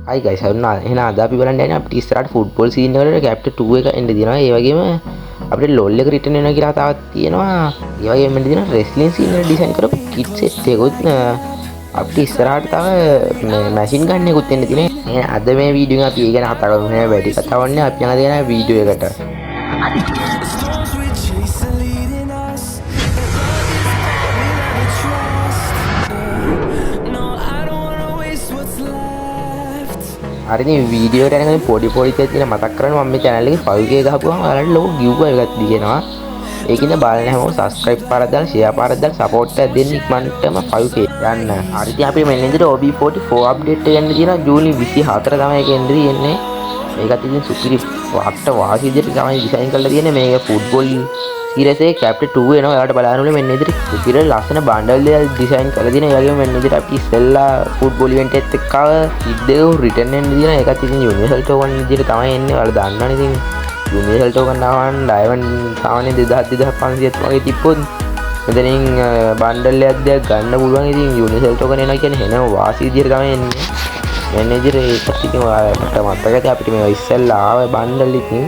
Hi guys, එහෙනම් අද අපි බලන්න යන්නේ අපිට ඉස්සරහට ෆුට්බෝල් සීන් එකට chapter 2 එක එන්න දිනවා. ඒ වගේම අපිට LOL එක රිටර්න් වෙනවා කියලා තාවත් තියෙනවා. ඒ වගේම එන්න දිනවා රෙස්ලින් සීන් එක ඩිසයින් කරපු කිට් සෙට් එකකුත් අපිට ඉස්සරහට තව මැෂින් ගන් එකකුත් එන්න තියෙනවා. අද මේ වීඩියෝ එක අපි ඒ ගැන කතා කරමු. මේ වැඩි කතාවක් නෑ. අපි යන දේ වීඩියෝ එකට. හරිනේ වීඩියෝ එකට යනකම් පොඩි තියෙන මතක් කරන්න මම මේ channel එකේ 5k ගහපුවාම ඔයාලට ලොකු giveaway එකක් දිගෙනවා. ඒකින්ද බලන්න හැමෝම subscribe පාරක් දාලා share පාරක් දාලා support එකක් දෙන්න ඉක්මනටම 5k යන්න. හරි ඉතින් අපි මෙන්න ඉදිරියට OB44 update එක යන්න තියෙනවා ජූනි 24 තමයි ඒක එන්න තියෙන්නේ. මේකත් ඉතින් සුපිරි වාට්ට වාසි විදිහට තමයි ඩිසයින් කරලා තියෙන්නේ. මේක ෆුට්බෝල් සීරීස් එකේ chapter 2 එනවා. ඔයාලට බලන්න ඕනේ මෙන්න ඉදිරියට සුපිරි ලස්සන බණ්ඩල් දෙයක් ඩිසයින් කරලා තියෙනවා. ඒ වගේම මෙන්න ඉදිරියට අපි ඉස්සෙල්ලා ෆුට්බෝල් ඉවෙන්ට් එකත් එක්ක කිඩ් එක රිටර්න් එන්න තියෙනවා. ඒකත් ඉතින් යුනිවර්සල් ටෝකන් විදිහට තමයි එන්නේ. ඔයාලා දන්නවනේ ඉතින් යුනිවර්සල් ටෝකන් ආවන් ඩයමන්ඩ් සාමාන්‍ය 2500ක් වගේ තිබ්බොත් මෙතනින් බණ්ඩල් එකක් ගන්න පුළුවන්. ඉතින් යුනිවර්සල් ටෝකන් එනවා කියන්නේ එනවා වාසි විදිහට තමයි එන්නේ. මෙන්න ඉදිරියට ඒකත් ඉතින් ඔයාලට මතකද අපිට මේ ඉස්සෙල්ලා ආව බණ්ඩල් ඉතින්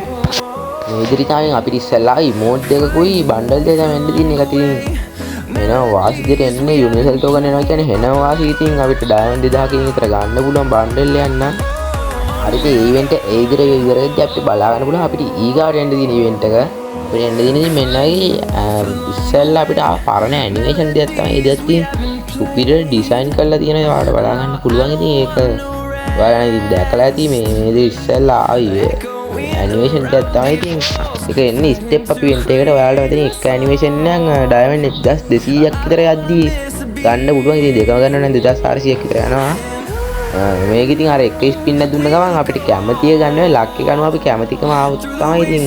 මේ ඉදිරි තාලෙන් අපිට ඉස්සෙල්ලා ඉමෝට් එකකුයි බණ්ඩල් දෙක තමයි එන්න තියෙන්නේ. ඒක ඉතින් එනවා වාසි විදිහට එන්නේ යුනිවර්සල් ටෝකන් එනවා කියන්නේ එනවා වාසි. ඉතින් අපිට ඩයමන්ඩ් 2000කින් විතර ගන්න පුළුවන් බණ්ඩල් එකක් නම් හරිද. ඒ ඉවෙන්ට් එක ඒ ඉදිරිය ඉවරෙද්දී අපිට බලා ගන්න පුළුවන් අපිට ඊගාට එන්න තියෙන ඉවෙන්ට් එක. අපිට එන්න තියෙන ඉතින් මෙන්නයි ඉස්සෙල්ලා අපිට පරණ ඇනිමේෂන් දෙයක් තමයි. ඒ දෙයක් ඉතින් සුපිරියර් ඩිසයින් කරලා තියෙනවා. ඔයාලට බලා ගන්න පුළුවන්. ඉතින් ඒක ඔයාලා ඉතින් දැකලා ඇති මේ ඉස්සෙල්ලා ආවේ ඇනිමේෂන් එකක් තමයි. ඉතින් ඒක එන්නේ ස්ටෙප් අප් ඉවෙන්ට් එකකට. ඔයාලට මෙතන එක ඇනිමේෂන් නම් ඩයමන්ඩ් 1200ක් විතර යද්දී ගන්න පුළුවන්. ඉතින් දෙකම ගන්න නම් 2400ක් විතර යනවා. මේක ඉතින් අර එක ස්පින් එක දුන්න ගමන් අපිට කැමතිය ගන්න වෙයි. ලක් එක අනුව අපි කැමතිකම ආවොත් තමයි ඉතින්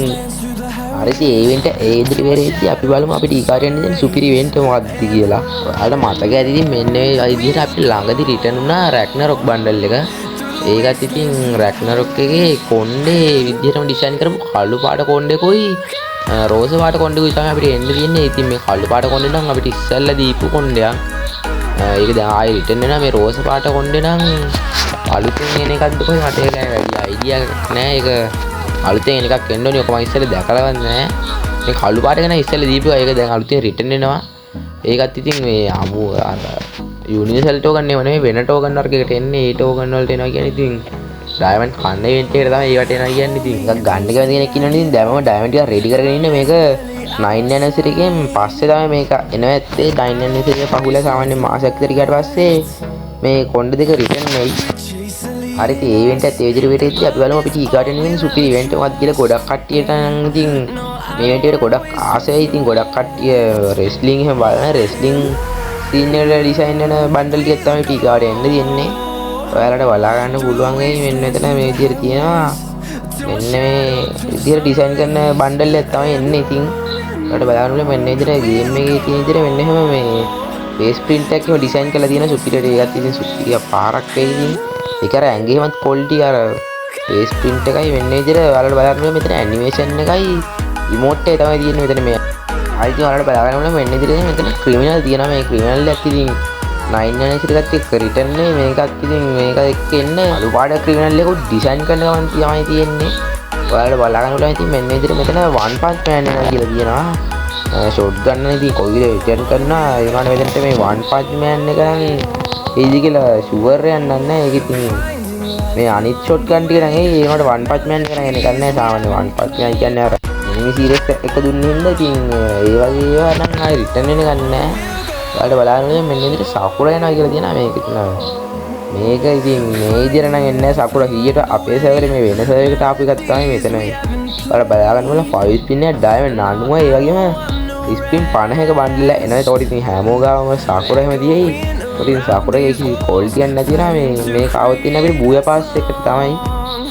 හරි ඉතින් ඒ ඉවෙන්ට් ඒ ඉදිරි වෙරේදී අපි බලමු අපිට ඊකාට යන්න දෙන සුපිරි ඉවෙන්ට් මොකක්ද කියලා. ඔයාලට මතක ඇති ඉතින් මෙන්න මේ විදිහට අපිට ළඟදී රිටර්න් වුණා රැග්නරොක් බණ්ඩල් එක. ඒකත් ඉතින් රැග්නරොක් එකේ කොණ්ඩේ විදිහටම ඩිසයින් කරපු කළු පාට කොණ්ඩේකුයි රෝස පාට කොණ්ඩේකුයි තමයි අපිට එන්න තියෙන්නේ. ඉතින් මේ කළු පාට කොණ්ඩේ නම් අපිට ඉස්සෙල්ලා දීපු කොණ්ඩයක්. ඒක දැන් ආයෙ රිටර්න් වෙනවා. මේ රෝස පාට කොණ්ඩේ නම් අලුතෙන් එන එකක්ද කොහේ මට ඒක වැඩි අයිඩියා නෑ. ඒක අලුතෙන් එන එකක් එන්න ඕනේ. ඔක මම ඉස්සෙල්ලා දැකලවත් නෑ. මේ කළු පාට එක නම් ඉස්සෙල්ලා දීපුවා. ඒක දැන් අලුතෙන් රිටර්න් වෙනවා. ඒකත් ඉතින් මේ අමු යුනිවර්සල් ටෝකන් නෙවෙයි වෙන ටෝකන් වර්ගයකට එන්නේ. ඒ ටෝකන් වලට එනවා කියන්නේ ඉතින් ඩයමන්ඩ් කන්න ඉවෙන්ට් එකට තමයි ඒවට එනවා කියන්නේ. ඉතින් එකක් ගන්න කැමති කෙනෙක් ඉන්නවනේ. ඉතින් දැන්ම ඩයමන්ඩ් ටික රෙඩි කරගෙන ඉන්න. මේක 9 ඇනිවර්සරි එකෙන් පස්සේ තමයි මේක එනවා ඇත්තේ. 9 ඇනිවර්සරි එක පහුලා සාමාන්‍ය මාසයක් විතර ගියාට පස්සේ මේ කොණ්ඩ දෙක රිටර්න් වෙයි. හරි ඉතින් ඒ ඉවෙන්ට් එකත් ඒ විදිහට වෙරෙද්දී අපි බලමු අපිට ඊගාට එන්නේ සුපිරි ඉවෙන්ට් එකක් කියලා. ගොඩක් කට්ටියට නම් ඉතින් මේ ඉවෙන්ට් එකට ගොඩක් ආසයි. ඉතින් ගොඩක් කට්ටිය රෙස්ලිං එහෙම බලන රෙස්ලිං සීන් වල ඩිසයින් වෙන බණ්ඩල් ටිකක් තමයි ඊගාට එන්න තියෙන්නේ. ඔයාලට බලා ගන්න පුළුවන් වෙයි. මෙන්න මෙතන මේ විදිහට තියෙනවා. මෙන්න මේ විදිහට ඩිසයින් කරන බණ්ඩල් එකක් තමයි එන්නේ. ඉතින් ඔයාලට බලන්න ඕනේ මෙන්න විදිහට ගේම් එකේ තියෙන විදිහට මෙන්න එහෙම මේ ෆේස් print එකක් එහෙම ඩිසයින් කරලා තියෙන සුපිරියර් එකක්. ඉතින් සුපිරිය පාරක් වෙයි. ඉතින් ඒක අර ඇඟේමත් quality අර face print එකයි වෙන්නේ විදිහට ඔයාලට බලන්න මෙතන ඇනිමේෂන් එකයි emote එක තමයි තියෙන්නේ මෙතන මේ. ආයිත් ඔයාලට බලන්න ඕනේ මෙන්න විදිහට මෙතන ක්‍රිමිනල් තියෙනවා. මේ ක්‍රිමිනල් එකත් ඉතින් 9 ඇනිවර්සරි එකත් එක්ක රිටර්න් නේ. මේකත් ඉතින් මේක එක්ක එන්න අලු පාට ක්‍රිමිනල් එක ඩිසයින් කරන ගමන් තමයි තියෙන්නේ. ඔයාලට බලන්න ඕනේ ඉතින් මෙන්න විදිහට මෙතන one punch man එක කියලා තියෙනවා. ෂොට් ගන්න ඉතින් කොයි විදිහට රිටර්න් කරනවා. ඒ වගේම මෙතනට මේ one punch man එක නම් ඒදි කියලා ෂුවර් යන්න නැහැ. ඒක ඉතින් මේ අනිත් ෂොට් ගන්න ටික නම් ඒකට වන් පච් මෑන් එක නම් එන්නේ නැහැ. සාමාන්‍ය වන් පච් මෑන් කියන්නේ අර මේ සීරීස් එක දුන්නේ ඉන්න. ඉතින් ඒ වගේ ඒවා නම් ආයි රිටර්න් වෙන්නේ නැහැ. ඔයාලට බලන්න මෙන්න විදිහට සකුරා යනවා කියලා තියෙනවා. මේක ඉතින් මේක ඉතින් මේ විදිහට නම් එන්නේ නැහැ. සකුරා 100ට අපේ සර්වරේ මේ වෙන සර්වර් එකට ආපු එකක් තමයි මෙතන. ඔයාලට බලා ගන්න ඕන 5 ස්පින් එක ඩයමන්ඩ් 90. ඒ වගේම ස්පින් 50ක බණ්ඩල් එක එනවා. ඒකට ඉතින් හැමෝ ගාවම සකුරා එහෙම තියෙයි. ඉතින් සකුරා එකේ ක්වොලිටි එකක් නැති වෙනවා. මේ කාවත් තියෙන අපිට බූයා පාස් එකට තමයි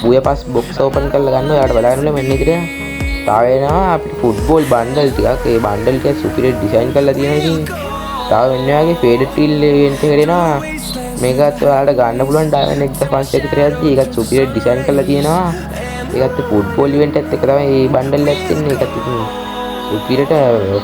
බූයා පාස් බොක්ස් ඕපන් කරලා ගන්න. ඔයාලට බලා ගන්න මෙන්න විදිහට තව එනවා අපිට ෆුට්බෝල් බණ්ඩල් ටිකක්. ඒ බණ්ඩල් ටික සුපිරියර් ඩිසයින් කරලා තියෙනවා. ඉතින් තව වෙන වගේ ෆේඩඩ් ටිල් ඉවෙන්ට් එකකට එනවා. මේකත් ඔයාලට ගන්න පුළුවන් ඩයමන්ඩ් 1500 විතර යද්දි. ඒකත් සුපිරියර් ඩිසයින් කරලා තියෙනවා. ඒකත් ෆුට්බෝල් ඉවෙන්ට් එකත් එක තමයි මේ බණ්ඩල් එකක් තියෙන්නේ. ඒකත් ඉතින් සුපිරිට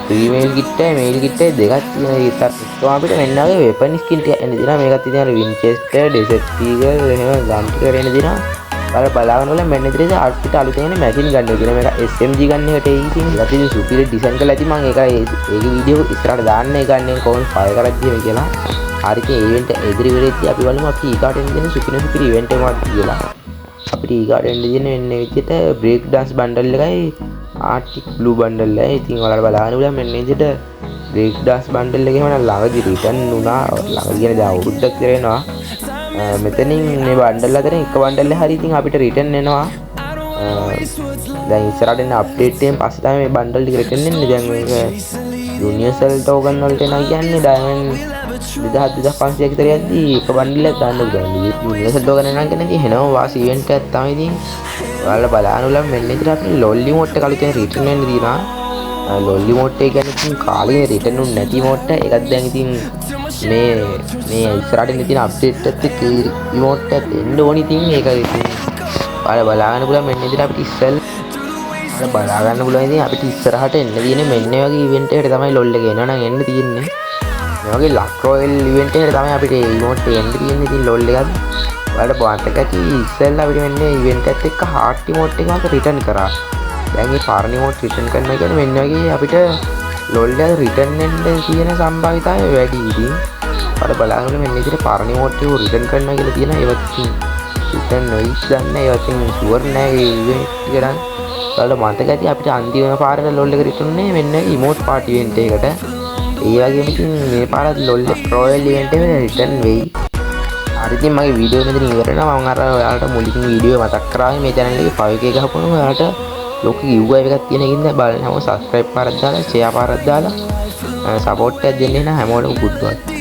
ෆ්‍රී මේල් කිට්ටයි මේල් කිට්ටයි දෙකක් තියෙන ඉතින් අපිට මෙන්න වගේ වෙපන් ස්කින් ටික එන්න දිනවා මේකත් ඉතින් අර වින්චෙස්ටර් ඩෙසර්ට් ඊගල් එහෙම ගම් ටික එන්න දිනවා බලන්න ඕනේ මෙන්න ඉතින් අපිට අලුතෙන් එන මැෂින් ගන්න කියන මේක SMG ගන්න එකට ඒ ඉතින් ඉතින් සුපිරි ඩිසයින් කරලා ඇති මම ඒක වීඩියෝ ඉස්සරහට දාන්න ඒ ගන්න කොහොමද ෆයර් කරද්දී කියලා හරියට ඉවෙන්ට් ඉදිරි වෙලෙද්දී අපි බලමු අපි ඊකාට එන්න දෙන සුපිරි ඉවෙන්ට් එකක් කියලා අපිට ඊකාට එන්න දෙන එන්නේ විදිහට බ්‍රේක් ඩාන්ස් බන්ඩල් එකයි ආටික් බ්ලූ බන්ඩල් එකයි ඉතින් ඔයාලා බලන්න පුළුවන් මෙන්න විදිහට බ්‍රේක් ඩාන්ස් බන්ඩල් එකේ මම ළඟදී රිටර්න් වුණා ළඟදී කියන්නේ දැන් අවුරුද්දක් විතර වෙනවා මෙතනින් මේ බන්ඩල් අතරින් එක බන්ඩල් එක හරි ඉතින් අපිට රිටර්න් එනවා දැන් ඉස්සරහට එන අප්ඩේට් එකෙන් පස්සේ තමයි මේ බන්ඩල් ටික රිටර්න් එන්නේ දැන් මේක යුනිවර්සල් ටෝකන් වලට එනවා කියන්නේ ඩයමන්ඩ් 2500ක් විතර යද්දී එක බන්ඩල් එකක් ගන්න පුළුවන් යුනිවර්සල් ටෝකන් එනවා කියන්නේ එහෙනම් වාසි ඉවෙන්ට් එකක් තමයි ඉතින් ඔයාලා බලන්න උලම් මෙන්න ඉතින් අපි ලොල්ලි මෝඩ් එක අලුතෙන් රිටර්න් වෙන්න දිනවා ලොල්ලි මෝඩ් එක කියන්නේ ඉතින් කාලේ රිටර්න් උන් නැති මෝඩ් එක ඒකත් දැන් ඉතින් මේ ඉස්සරහට ඉන්න තියෙන අප්ඩේට් එකත් එක්ක රිමෝට් එකත් එන්න ඕනි ඉතින් ඒක ඉතින් ඔයාලා බලාගන්න පුළුවන් මෙන්න ඉතින් අපිට ඔයාලා බලාගන්න පුළුවන් ඉතින් අපිට ඉස්සරහට එන්න තියෙන්නේ මෙන්න වගේ ඉවෙන්ට් එකකට තමයි ලොල් එක එනවා නම් එන්න තියෙන්නේ මේ වගේ ලක් රොයල් ඉවෙන්ට් එකකට තමයි අපිට රිමෝට් එක එන්න තියෙන්නේ ඉතින් ලොල් එකත් ඔයාලට බාන්ට් එකක් ඉස්සෙල්ලා අපිට මෙන්න ඉවෙන්ට් එකත් එක්ක හાર્ට් ඉමෝට් එකක් රිටර්න් කරා දැන් මේ පරණ ඉමෝට් රිටර්න් කරනවා කියන්නේ මෙන්න වගේ අපිට ලොල් එක රිටර්න් වෙන්න තියෙන සම්භාවිතය වැඩි ඉතින් ඔයාලා බලන්න මෙන්න විදිහට පරණ ඉමෝට් එක රිටර්න් කරනවා කියලා තියෙනවා ඒවත් රිටර්න් නොයිස් ගන්න ඒවත් ෂුවර් නෑ ඒ ඉවෙන්ට් එක ගන්න ඔයාලට මතක ඇති අපිට අන්තිම පාරට ලොල් එක රිටර්න් උනේ මෙන්න ඉමෝට් පාටි ඉවෙන්ට් එකකට ඒ වගේම ඉතින් මේ පාරත් ලොල් රොයල් ඉවෙන්ට් එක රිටර්න් වෙයි හරි ඉතින් මගේ වීඩියෝ මෙතන ඉවර වෙනවා මම අර ඔයාලට මුලින් වීඩියෝ මතක් කරාවේ මේ channel එකේ 5k ගහපුවම ඔයාලට ලොකු giveaway එකක් තියෙන එකකින්ද බලන්න හැමෝම subscribe පාරක් දාලා share පාරක් දාලා සපෝට් එකක් දෙන්න හැමෝටම good bye